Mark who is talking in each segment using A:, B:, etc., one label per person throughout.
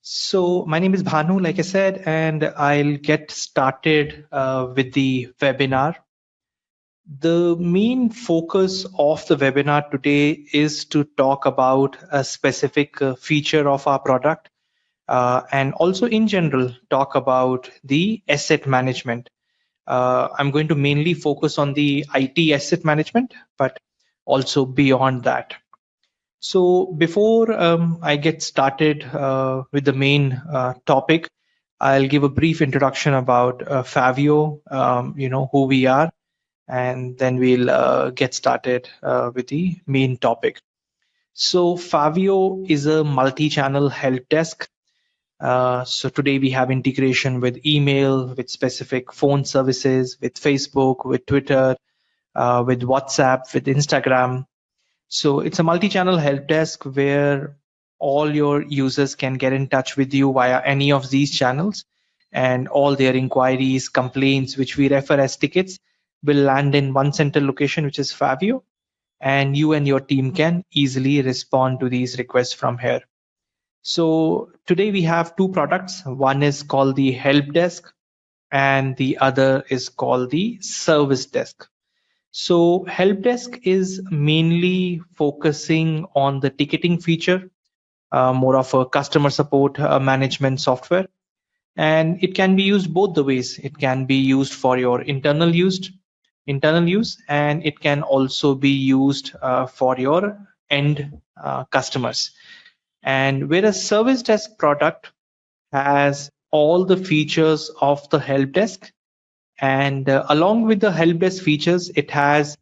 A: So my name is Bhanu, like I said, and I'll get started with the webinar. The main focus of the webinar today is to talk about a specific feature of our product and also in general talk about the asset management. I'm going to mainly focus on the IT asset management, but also beyond that. So before I get started with the main topic, I'll give a brief introduction about Faveo, who we are, and then we'll get started with the main topic. So Faveo is a multi-channel help desk. So today we have integration with email, with specific phone services, with Facebook, with Twitter, with WhatsApp, with Instagram. So it's a multi-channel help desk where all your users can get in touch with you via any of these channels, and all their inquiries, complaints, which we refer as tickets, will land in one central location, which is Favio, and you and your team can easily respond to these requests from here. So today we have two products. One is called the help desk and the other is called the service desk. So Helpdesk is mainly focusing on the ticketing feature, more of a customer support management software. And it can be used both the ways. It can be used for your internal use, and it can also be used for your end customers. And whereas service desk product has all the features of the help desk, and along with the help desk features, it has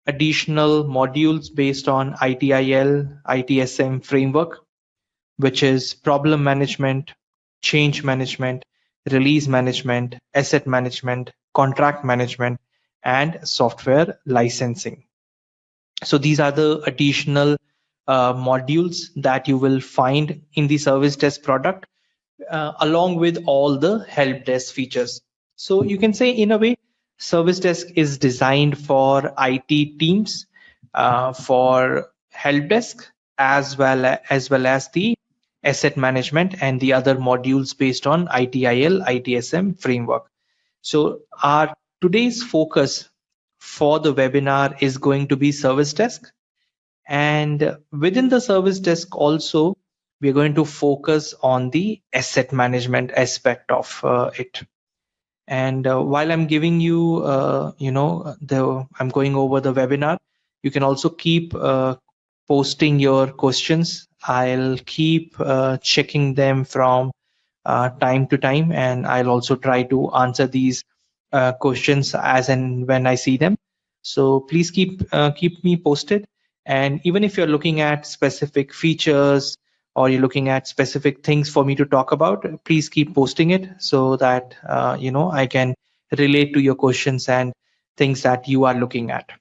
A: additional modules based on ITIL, ITSM framework, which is problem management, change management, release management, asset management, contract management, and software licensing. So these are the additional modules that you will find in the service desk product, along with all the help desk features. So you can say, in a way, service desk is designed for IT teams, for help desk, as well as the asset management and the other modules based on ITIL, ITSM framework. So our today's focus for the webinar is going to be service desk, and within the service desk also we're going to focus on the asset management aspect of it. And while I'm giving you, I'm going over the webinar, you can also keep posting your questions. I'll keep checking them from time to time, and I'll also try to answer these questions as and when I see them. So please keep me posted. And even if you're looking at specific features or you're looking at specific things for me to talk about, please keep posting it so that I can relate to your questions and things that you are looking at.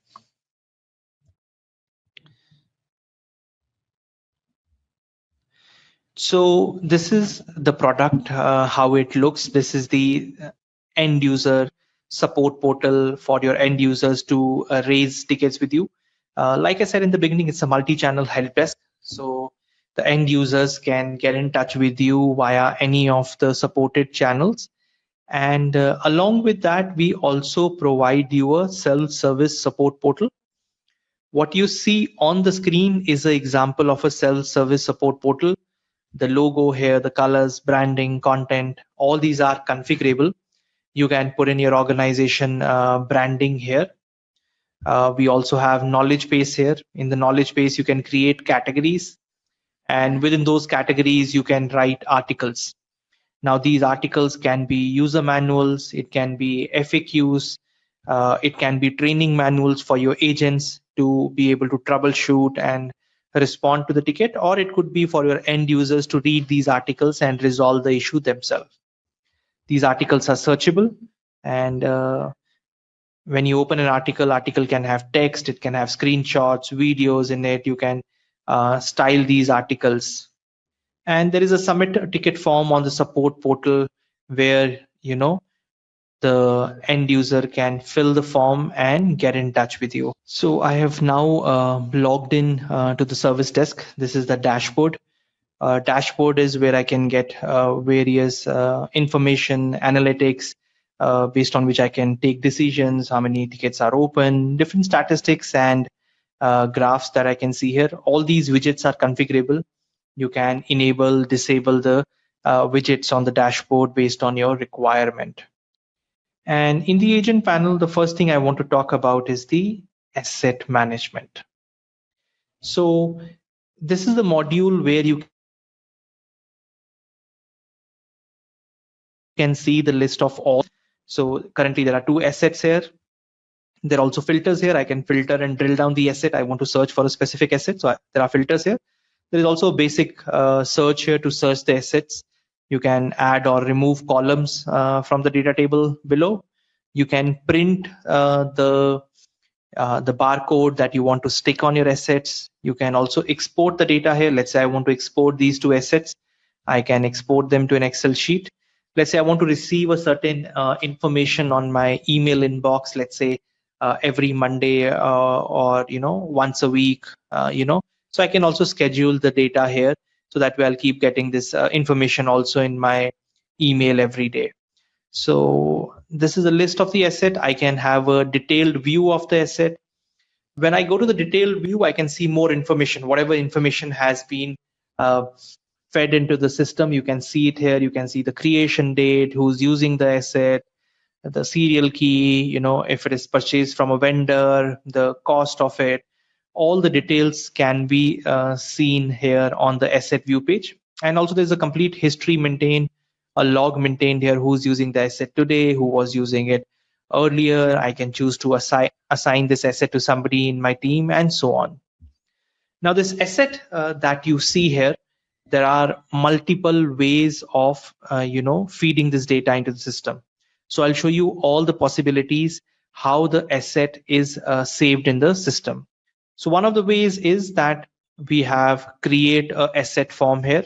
A: So this is the product, how it looks. This is the end user support portal for your end users to raise tickets with you. Like I said in the beginning, it's a multi-channel help desk. So the end users can get in touch with you via any of the supported channels. And along with that, we also provide you a self-service support portal. What you see on the screen is an example of a self-service support portal. The logo here, the colors, branding, content, all these are configurable. You can put in your organization branding here. We also have knowledge base here. In the knowledge base, you can create categories, and within those categories, you can write articles. Now, these articles can be user manuals, it can be FAQs, it can be training manuals for your agents to be able to troubleshoot and respond to the ticket, or it could be for your end users to read these articles and resolve the issue themselves. These articles are searchable, and when you open an article can have text, it can have screenshots, videos in it. You can style these articles. And there is a submit ticket form on the support portal where the end user can fill the form and get in touch with you. So I have now logged in to the service desk. This is the dashboard. Dashboard is where I can get various information, analytics, based on which I can take decisions, how many tickets are open, different statistics and graphs that I can see here. All these widgets are configurable. You can enable, disable the widgets on the dashboard based on your requirement. And in the agent panel, the first thing I want to talk about is the asset management. So this is the module where you can see the list of all. So currently there are two assets here. There are also filters here. I can filter and drill down the asset. I want to search for a specific asset. So there are filters here. There is also a basic search here to search the assets. You can add or remove columns from the data table below. You can print the barcode that you want to stick on your assets. You can also export the data here. Let's say I want to export these two assets. I can export them to an Excel sheet. Let's say I want to receive a certain information on my email inbox, let's say every Monday or once a week, so I can also schedule the data here, so that way I'll keep getting this information also in my email every day. So this is a list of the asset. I can have a detailed view of the asset. When I go to the detailed view, I can see more information. Whatever information has been uh, fed into the system, you can see it here. You can see the creation date, who's using the asset, the serial key, if it is purchased from a vendor, the cost of it. All the details can be seen here on the asset view page. And also there's a complete history maintained, a log maintained here, who's using the asset today, who was using it earlier. I can choose to assign this asset to somebody in my team, and so on. Now, this asset that you see here, there are multiple ways of feeding this data into the system. So I'll show you all the possibilities how the asset is saved in the system. So one of the ways is that we have create a asset form here,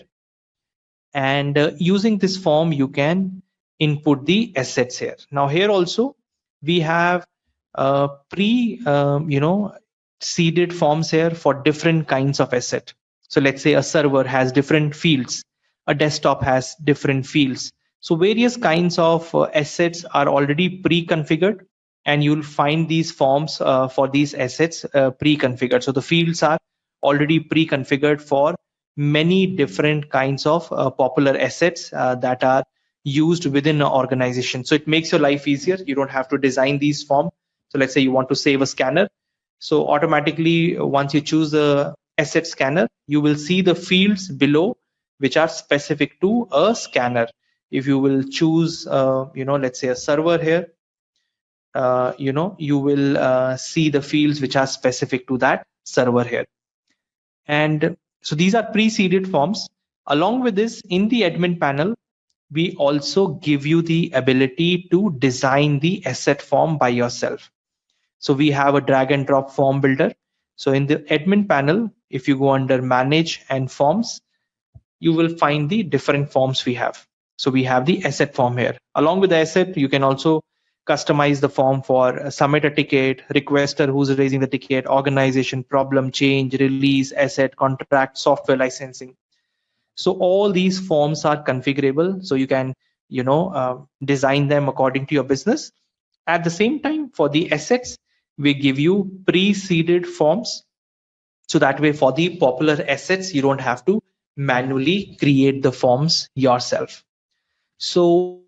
A: and using this form you can input the assets here. Now here also we have pre seeded forms here for different kinds of asset. So let's say a server has different fields, a desktop has different fields. So various kinds of assets are already pre-configured, and you'll find these forms for these assets pre-configured. So the fields are already pre-configured for many different kinds of popular assets that are used within an organization. So it makes your life easier. You don't have to design these forms. So let's say you want to save a scanner. So automatically, once you choose the asset scanner, you will see the fields below which are specific to a scanner. If you will choose, let's say a server here, you will see the fields which are specific to that server here. And so these are pre-seeded forms. Along with this, in the admin panel, we also give you the ability to design the asset form by yourself. So we have a drag and drop form builder. So in the admin panel, if you go under manage and forms, you will find the different forms we have. So we have the asset form here. Along with the asset, you can also customize the form for submit a ticket, requester who's raising the ticket, organization, problem, change, release, asset, contract, software licensing. So all these forms are configurable. So you can, design them according to your business. At the same time, for the assets, we give you pre-seeded forms. So that way, for the popular assets, you don't have to manually create the forms yourself. So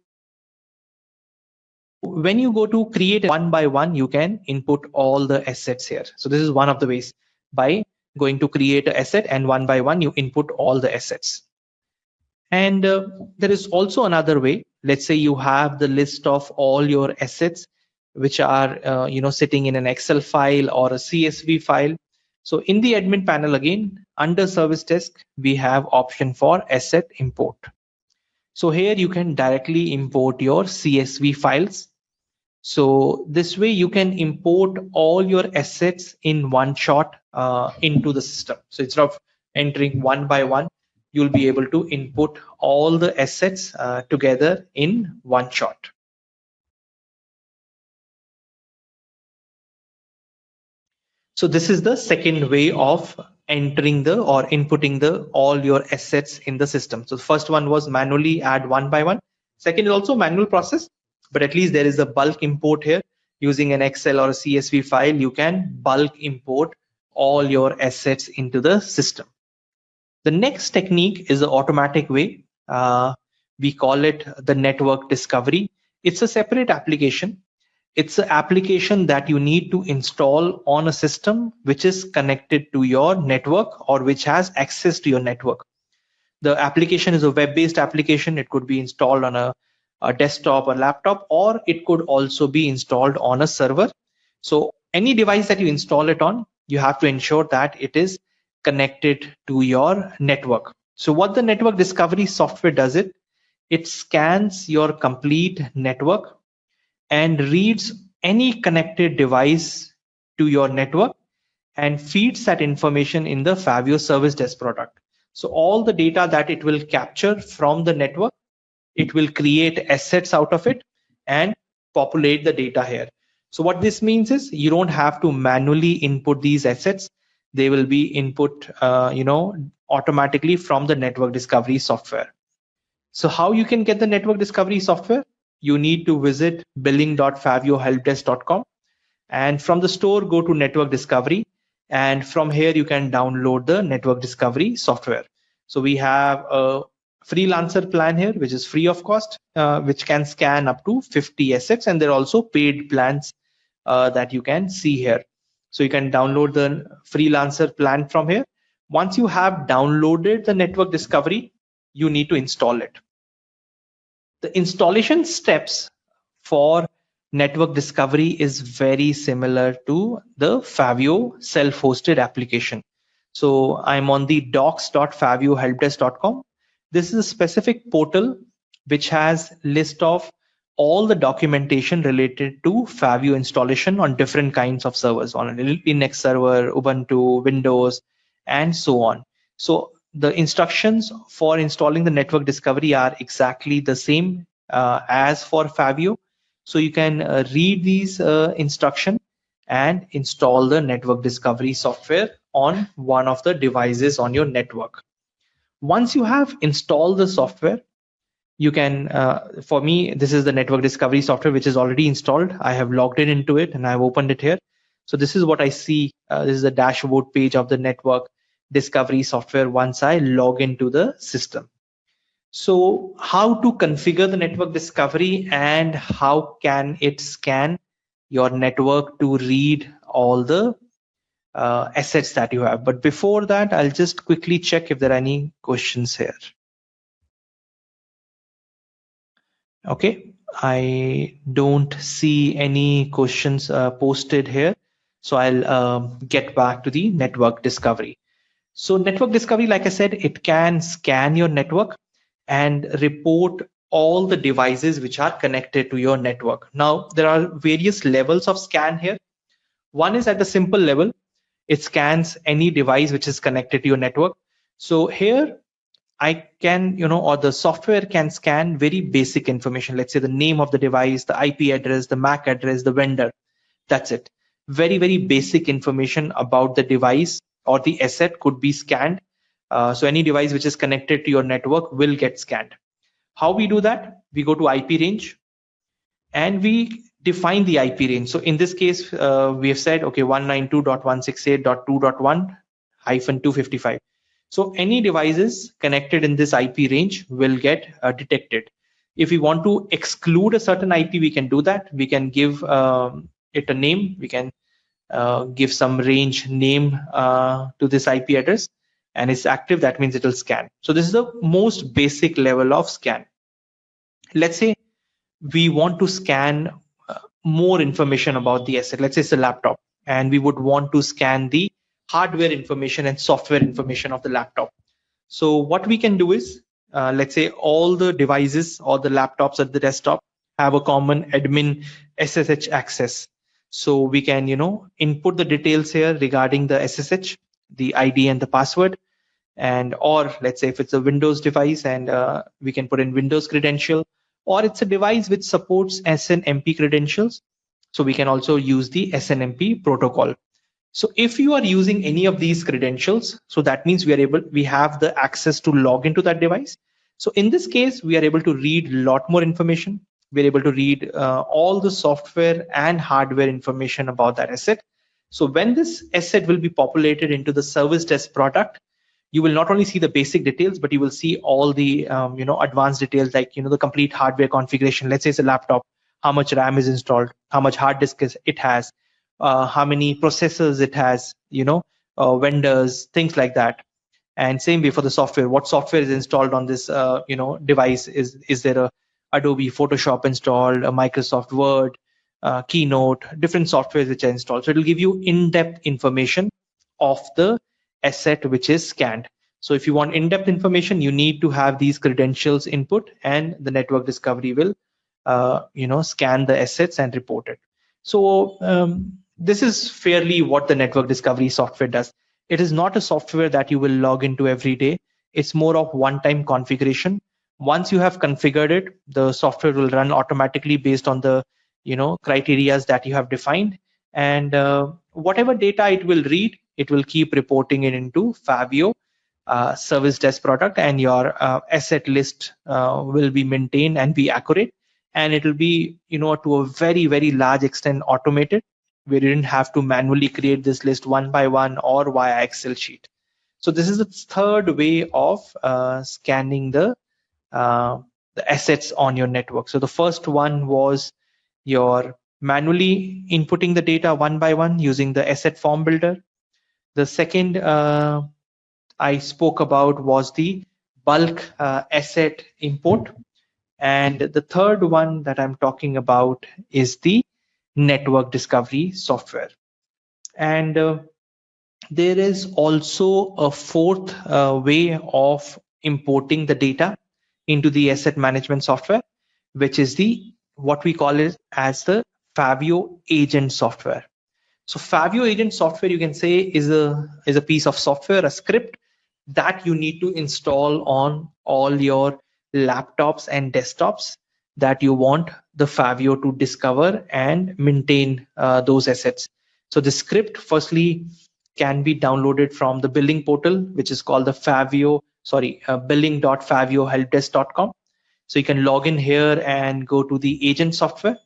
A: when you go to create one by one, you can input all the assets here. So this is one of the ways, by going to create an asset, and one by one you input all the assets. And there is also another way. Let's say you have the list of all your assets which are sitting in an Excel file or a CSV file. So in the admin panel, again under service desk, we have option for asset import. So here you can directly import your CSV files. So this way you can import all your assets in one shot into the system. So instead of entering one by one, you'll be able to input all the assets together in one shot. So this is the second way of entering the or inputting the all your assets in the system. So the first one was manually add one by one. Second is also manual process, but at least there is a bulk import here. Using an Excel or a CSV file, you can bulk import all your assets into the system. The next technique is the automatic way. We call it the network discovery. It's a separate application. It's an application that you need to install on a system which is connected to your network or which has access to your network. The application is a web-based application. It could be installed on a desktop or laptop, or it could also be installed on a server. So any device that you install it on, you have to ensure that it is connected to your network. So what the network discovery software does, it scans your complete network and reads any connected device to your network and feeds that information in the Faveo service desk product. So all the data that it will capture from the network, it will create assets out of it and populate the data here. So what this means is you don't have to manually input these assets. They will be input automatically from the network discovery software. So how you can get the network discovery software? You need to visit billing.faveohelpdesk.com, and from the store go to network discovery, and from here you can download the network discovery software. So we have a freelancer plan here which is free of cost, which can scan up to 50 assets, and there are also paid plans that you can see here. So you can download the freelancer plan from here. Once you have downloaded the network discovery, you need to install it. The installation steps for network discovery is very similar to the Faveo self-hosted application. So I'm on the docs.faveohelpdesk.com. This is a specific portal which has list of all the documentation related to Faveo installation on different kinds of servers, on an Linux server, Ubuntu, Windows, and so on. So the instructions for installing the network discovery are exactly the same as for Faveo. So you can read these instructions and install the network discovery software on one of the devices on your network. Once you have installed the software, you can, for me, this is the network discovery software which is already installed. I have logged in into it and I've opened it here. So this is what I see. This is the dashboard page of the network discovery software once I log into the system. So how to configure the network discovery and how can it scan your network to read all the assets that you have. But before that, I'll just quickly check if there are any questions here. Okay, I don't see any questions posted here. So I'll get back to the network discovery. So network discovery, like I said, it can scan your network and report all the devices which are connected to your network. Now, there are various levels of scan here. One is at the simple level. It scans any device which is connected to your network. So here I can, or the software can scan very basic information. Let's say the name of the device, the IP address, the MAC address, the vendor. That's it. Very, very basic information about the device or the asset could be scanned. So any device which is connected to your network will get scanned. How we do that? We go to IP range and we define the IP range. So in this case, we have said, okay, 192.168.2.1-255. So any devices connected in this IP range will get detected. If we want to exclude a certain IP, we can do that. We can give it a name. We can give some range name to this IP address, and it's active. That means it will scan. So this is the most basic level of scan. Let's say we want to scan more information about the asset. Let's say it's a laptop, and we would want to scan the hardware information and software information of the laptop. So what we can do is, let's say all the devices or the laptops at the desktop have a common admin SSH access. So we can, input the details here regarding the SSH, the ID and the password, and or let's say if it's a Windows device and we can put in Windows credential, or it's a device which supports SNMP credentials. So we can also use the SNMP protocol. So if you are using any of these credentials, so that means we have the access to log into that device. So in this case, we are able to read a lot more information. We're able to read all the software and hardware information about that asset. So when this asset will be populated into the service desk product, you will not only see the basic details, but you will see all the advanced details, like the complete hardware configuration. Let's say it's a laptop, how much RAM is installed, how much hard disk it has, how many processors it has, vendors, things like that. And same way for the software, what software is installed on this device. Is there a Adobe Photoshop installed, a Microsoft Word, Keynote, different softwares which are installed. So it'll give you in-depth information of the asset which is scanned. So if you want in-depth information, you need to have these credentials input, and the network discovery will scan the assets and report it. So this is fairly what the network discovery software does. It is not a software that you will log into every day. It's more of one-time configuration. Once you have configured it, the software will run automatically based on the criterias that you have defined, and whatever data it will read, it will keep reporting it into Faveo service desk product, and your asset list will be maintained and be accurate, and it will be to a very, very large extent automated, where you didn't have to manually create this list one by one or via Excel sheet. So this is the third way of scanning the assets on your network. So the first one was your manually inputting the data one by one using the asset form builder. The second I spoke about was the bulk asset import. And the third one that I'm talking about is the network discovery software. And there is also a fourth way of importing the data into the asset management software, which is the what we call it as the Faveo agent software. So Faveo agent software, you can say, is a piece of software, a script that you need to install on all your laptops and desktops that you want the Faveo to discover and maintain those assets. So the script firstly can be downloaded from the billing portal, which is called the billing.faveohelpdesk.com. So you can log in here and go to the agent software.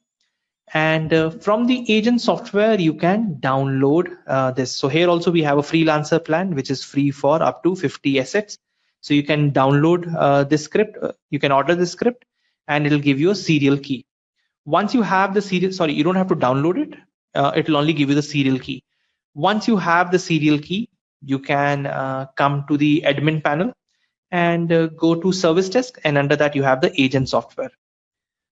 A: And from the agent software, you can download this. So here also we have a freelancer plan, which is free for up to 50 assets. So you can download this script, you can order this script, and it'll give you a serial key. Once you have the serial, sorry, you don't have to download it. It'll only give you the serial key. Once you have the serial key, you can come to the admin panel and go to service desk, and under that you have the agent software.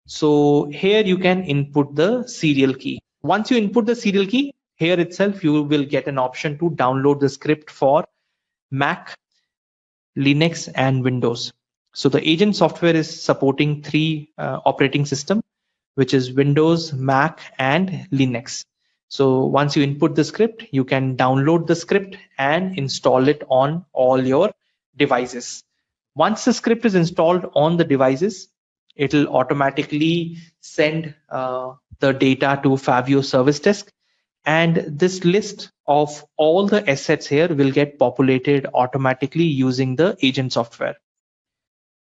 A: So here you can input the serial key. Once you input the serial key, here itself you will get an option to download the script for Mac, Linux, and Windows. So the agent software is supporting three operating systems, which is Windows, Mac, and Linux. So once you input the script, you can download the script and install it on all your devices. Once the script is installed on the devices, it'll automatically send the data to Faveo Service Desk, and this list of all the assets here will get populated automatically using the agent software.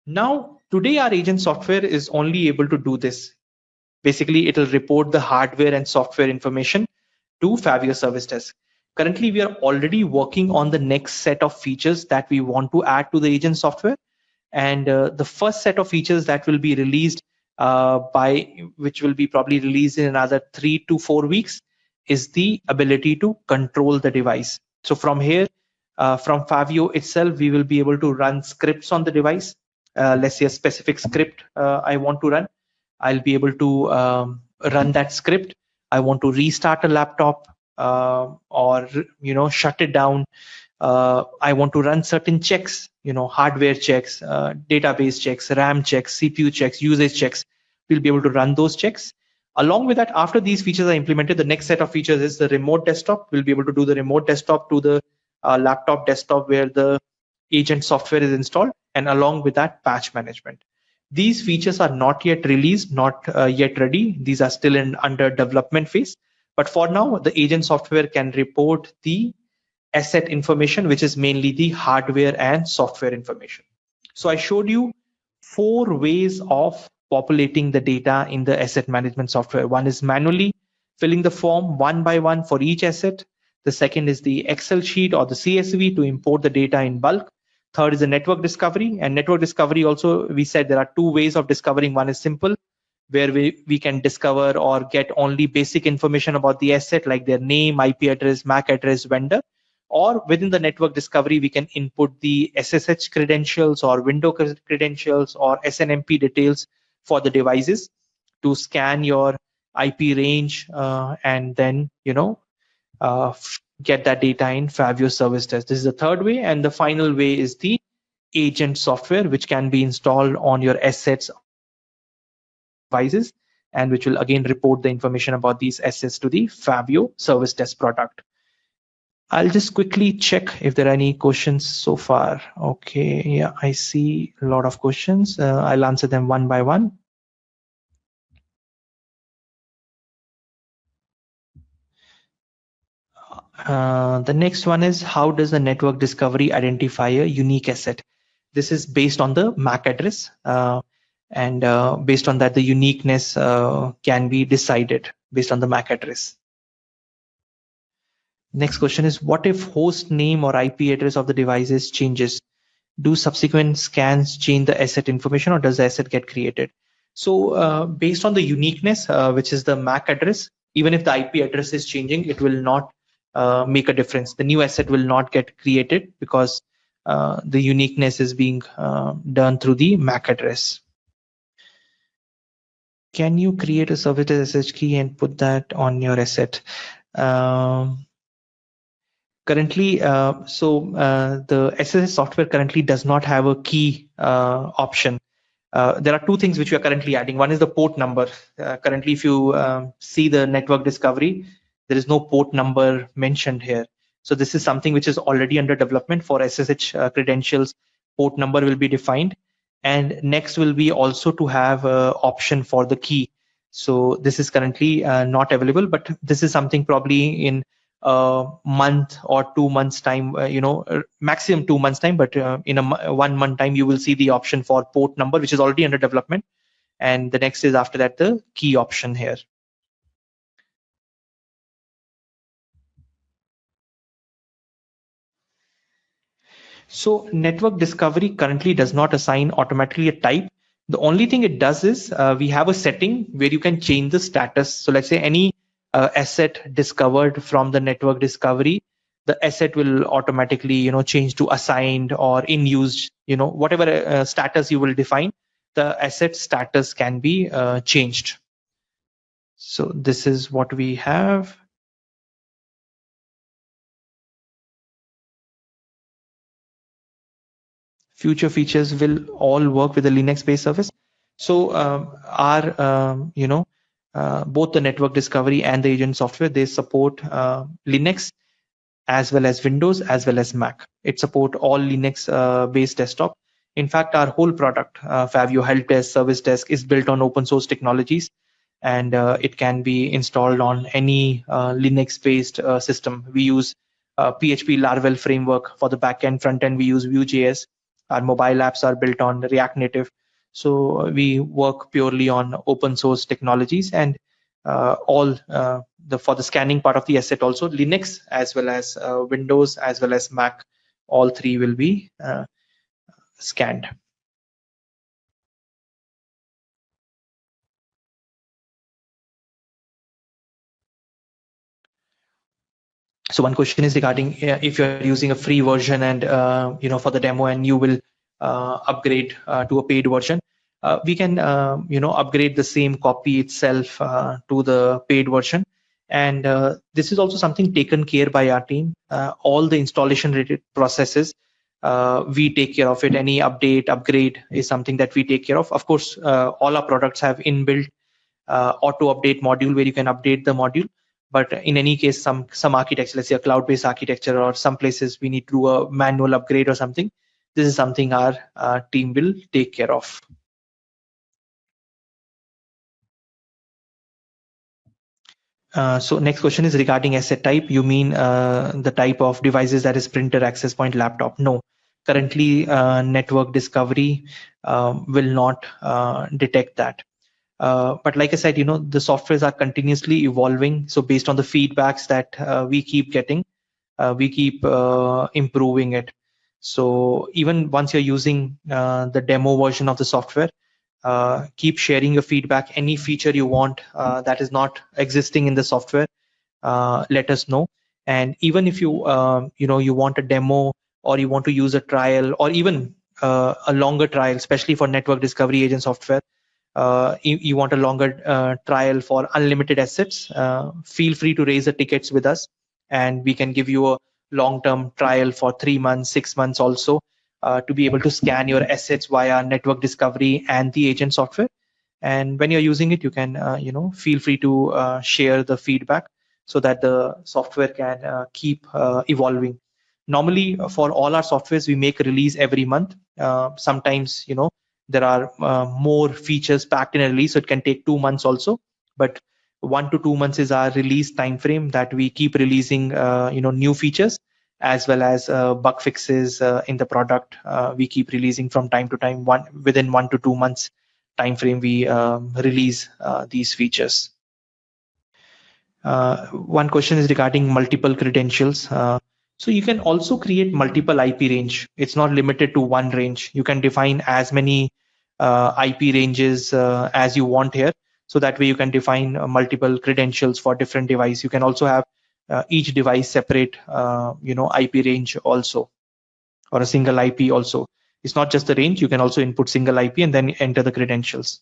A: Now, today our agent software is only able to do this. Basically, it'll report the hardware and software information to Faveo Service Desk. Currently, we are already working on the next set of features that we want to add to the agent software. And the first set of features that will be released which will be probably released in another 3 to 4 weeks, is the ability to control the device. So from here, from Faveo itself, we will be able to run scripts on the device. Let's say a specific script I want to run. I'll be able to run that script. I want to restart a laptop or shut it down. I want to run certain checks, hardware checks, database checks, RAM checks, CPU checks, usage checks. We'll be able to run those checks. Along with that, after these features are implemented, the next set of features is the remote desktop. We'll be able to do the remote desktop to the laptop desktop where the agent software is installed, and along with that, patch management. These features are not yet released, not yet ready. These are still under development phase, But for now, the agent software can report the asset information, which is mainly the hardware and software information. So I showed you 4 ways of populating the data in the asset management software. One is manually filling the form one by one for each asset. The second is the Excel sheet or the CSV to import the data in bulk. Third is the network discovery. And network discovery also, we said there are 2 ways of discovering. One is simple, where we can discover or get only basic information about the asset like their name, IP address, MAC address, vendor. Or within the network discovery, we can input the SSH credentials or window credentials or SNMP details for the devices to scan your IP range, and then get that data in Faveo service test. This is the third way, and the final way is the agent software, which can be installed on your assets or devices, and which will again report the information about these assets to the Faveo service test product. I'll just quickly check if there are any questions so far. Okay, yeah, I see a lot of questions. I'll answer them one by one. The next one is, how does the network discovery identify a unique asset? This is based on the MAC address, and based on that, the uniqueness can be decided based on the MAC address. Next question is, what if host name or IP address of the devices changes? Do subsequent scans change the asset information, or does the asset get created? So based on the uniqueness, which is the MAC address, even if the IP address is changing, it will not make a difference. The new asset will not get created because the uniqueness is being done through the MAC address. Can you create a service SSH key and put that on your asset? Currently, the SSH software currently does not have a key option. There are 2 things which we are currently adding. One is the port number. Currently, if you see the network discovery, there is no port number mentioned here. So this is something which is already under development for SSH credentials. Port number will be defined. And next will be also to have an option for the key. So this is currently not available, but this is something probably in a month or 2 months time, maximum 2 months time, but in a 1 month time, you will see the option for port number, which is already under development. And the next is after that, the key option here. So network discovery currently does not assign automatically a type. The only thing it does is we have a setting where you can change the status. So let's say any asset discovered from the network discovery, the asset will automatically change to assigned or in use. Whatever status you will define, the asset status can be changed. So this is what we have. Future features will all work with a Linux-based service. So both the network discovery and the agent software, they support Linux as well as Windows as well as Mac. It support all Linux-based desktop. In fact, our whole product, Faveo Helpdesk, Service Desk, is built on open source technologies, and it can be installed on any Linux-based system. We use PHP Laravel framework for the backend. Front end, we use Vue.js. Our mobile apps are built on React Native. So we work purely on open source technologies, and for the scanning part of the asset also, Linux as well as Windows as well as Mac, all 3 will be scanned. So one question is regarding if you're using a free version and for the demo, and you will upgrade to a paid version. We can upgrade the same copy itself to the paid version, and this is also something taken care by our team. All the installation related processes, we take care of it. Any upgrade is something that we take care of. Of course, all our products have inbuilt auto update module where you can update the module. But in any case, some architecture, let's say a cloud-based architecture, or some places we need to do a manual upgrade or something, this is something our team will take care of. So next question is regarding asset type. You mean the type of devices, that is printer, access point, laptop? No. Currently, network discovery will not detect that. But like I said, the softwares are continuously evolving. So based on the feedbacks that we keep getting, we keep improving it. So even once you're using the demo version of the software, keep sharing your feedback. Any feature you want that is not existing in the software, let us know. And even if you want a demo, or you want to use a trial, or even a longer trial, especially for network discovery agent software, you want a longer trial for unlimited assets, feel free to raise the tickets with us, and we can give you a long-term trial for 3 months, 6 months also, to be able to scan your assets via network discovery and the agent software. And when you're using it, you can feel free to share the feedback, so that the software can keep evolving. Normally, for all our softwares, we make release every month. Sometimes there are more features packed in a release, so it can take 2 months also. But 1 to 2 months is our release time frame, that we keep releasing new features, as well as bug fixes in the product. We keep releasing from time to time. Within 1 to 2 months time frame, we release these features. One question is regarding multiple credentials. So you can also create multiple IP range. It's not limited to one range. You can define as many IP ranges as you want here. So that way you can define multiple credentials for different device. You can also have each device separate, IP range also, or a single IP also. It's not just the range. You can also input single IP and then enter the credentials.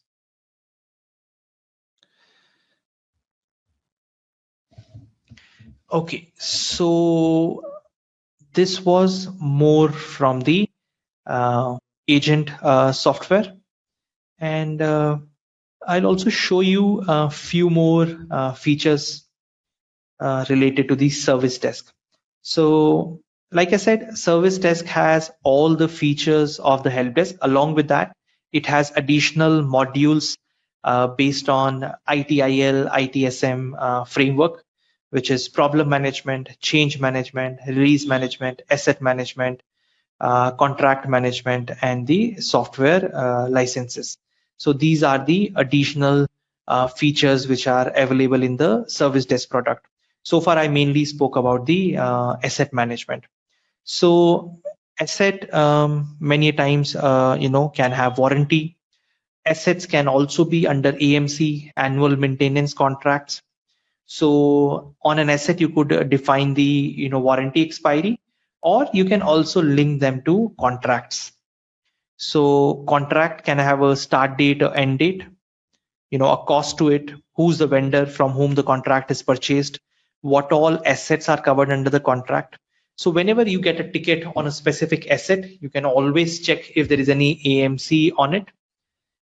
A: Okay, so this was more from the agent software, and I'll also show you a few more features related to the service desk. So like I said, service desk has all the features of the help desk. Along with that, it has additional modules based on ITIL, ITSM framework, which is problem management, change management, release management, asset management, contract management, and the software licenses. So these are the additional features which are available in the service desk product. So far, I mainly spoke about the asset management. So asset many times can have warranty. Assets can also be under AMC, annual maintenance contracts. So on an asset, you could define the warranty expiry, or you can also link them to contracts. So contract can have a start date or end date, a cost to it, who's the vendor from whom the contract is purchased, what all assets are covered under the contract. So whenever you get a ticket on a specific asset, you can always check if there is any AMC on it.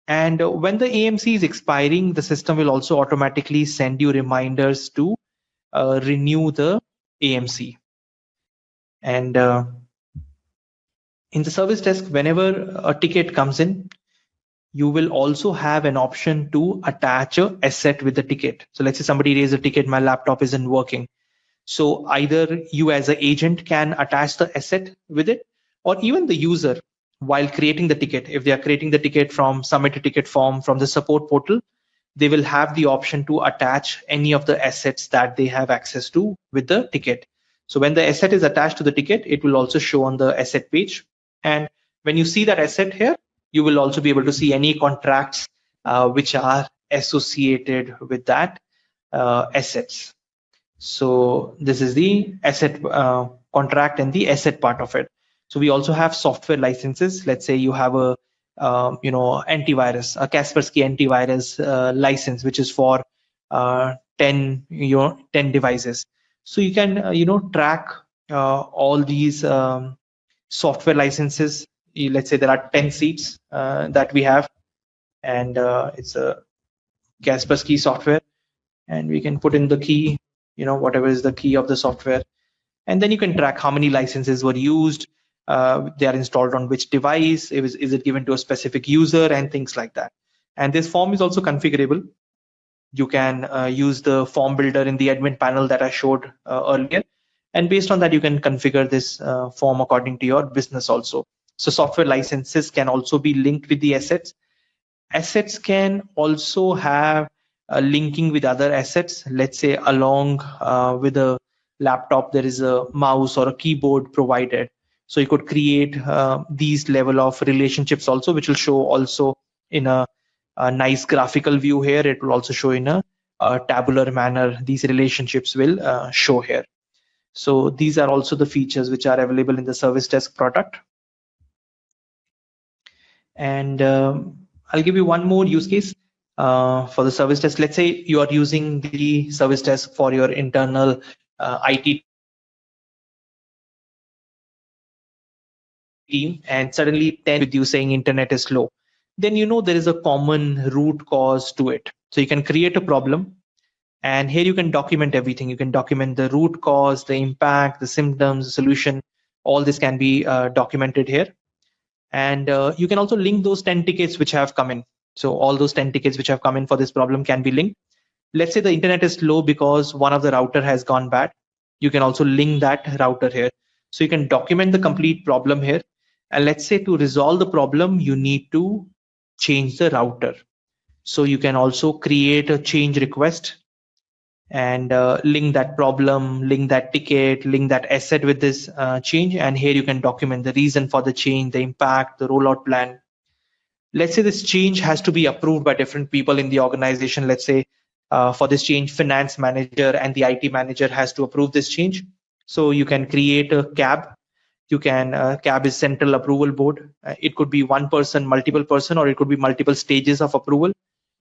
A: And when the AMC is expiring, the system will also automatically send you reminders to renew the AMC. And in the service desk, whenever a ticket comes in, you will also have an option to attach a asset with the ticket. So let's say somebody raised a ticket, my laptop isn't working. So either you as an agent can attach the asset with it, or even the user, while creating the ticket, if they are creating the ticket from submit a ticket form from the support portal, they will have the option to attach any of the assets that they have access to with the ticket. So when the asset is attached to the ticket, it will also show on the asset page. And when you see that asset here, you will also be able to see any contracts which are associated with that assets. So this is the asset contract and the asset part of it. So we also have software licenses. Let's say you have a antivirus, a Kaspersky antivirus license, which is for 10 devices. So you can track all these software licenses. Let's say there are 10 seats that we have, and it's a Kaspersky software, and we can put in the key, whatever is the key of the software, and then you can track how many licenses were used, they are installed on which device, is it given to a specific user, and things like that. And this form is also configurable. You can use the form builder in the admin panel that I showed earlier. And based on that, you can configure this form according to your business also. So software licenses can also be linked with the assets. Assets can also have linking with other assets. Let's say along with a laptop, there is a mouse or a keyboard provided. So you could create these level of relationships also, which will show also in a nice graphical view here. It will also show in a tabular manner. These relationships will show here. So these are also the features which are available in the Service Desk product. And I'll give you one more use case for the Service Desk. Let's say you are using the Service Desk for your internal IT team, and suddenly 10 with you saying internet is slow. Then you know there is a common root cause to it. So you can create a problem, and here you can document everything. You can document the root cause, the impact, the symptoms, the solution. All this can be documented here. And you can also link those 10 tickets which have come in. So all those 10 tickets which have come in for this problem can be linked. Let's say the internet is slow because one of the router has gone bad. You can also link that router here. So you can document the complete problem here. And let's say to resolve the problem, you need to change the router. So you can also create a change request and link that problem, link that ticket, link that asset with this change. And here you can document the reason for the change, the impact, the rollout plan. Let's say this change has to be approved by different people in the organization. Let's say for this change, finance manager and the IT manager has to approve this change. So you can create a CAB. You can CAB is central approval board. It could be one person, multiple person, or it could be multiple stages of approval.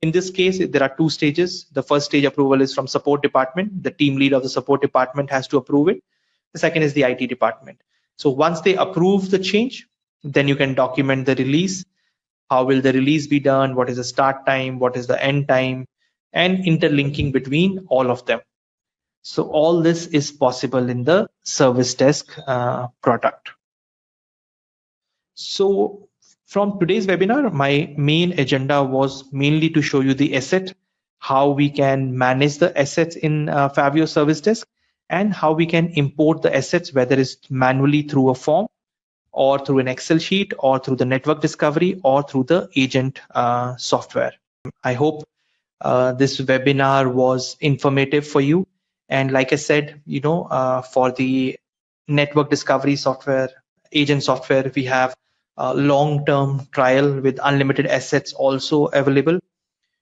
A: In this case, there are two stages. The first stage approval is from support department. The team lead of the support department has to approve it. The second is the IT department. So once they approve the change, then you can document the release. How will the release be done? What is the start time? What is the end time? And interlinking between all of them. So all this is possible in the Service Desk product. So from today's webinar, my main agenda was mainly to show you the asset, how we can manage the assets in Faveo Service Desk, and how we can import the assets, whether it's manually through a form or through an Excel sheet or through the network discovery or through the agent software. I hope this webinar was informative for you. And like I said, for the network discovery software, agent software, we have a long-term trial with unlimited assets also available.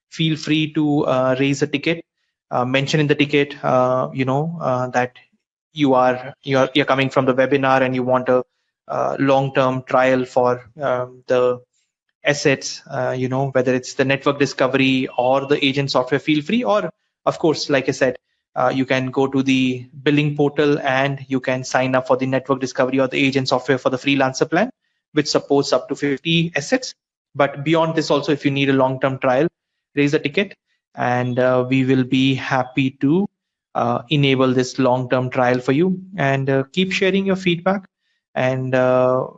A: Feel free to raise a ticket, mention in the ticket, that you're coming from the webinar and you want a long-term trial for the assets, whether it's the network discovery or the agent software. Feel free, or of course, like I said, you can go to the billing portal and you can sign up for the network discovery or the agent software for the freelancer plan, which supports up to 50 assets. But beyond this also, if you need a long-term trial, raise a ticket and we will be happy to enable this long-term trial for you. And keep sharing your feedback. And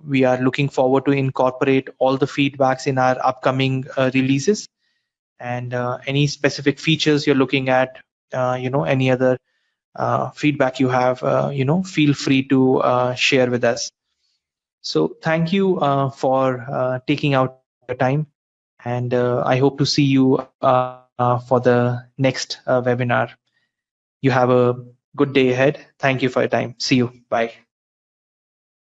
A: we are looking forward to incorporate all the feedbacks in our upcoming releases. And any specific features you're looking at, any other feedback you have, feel free to share with us. So thank you for taking out your time, and I hope to see you for the next webinar. You have a good day ahead. Thank you for your time. See you. Bye.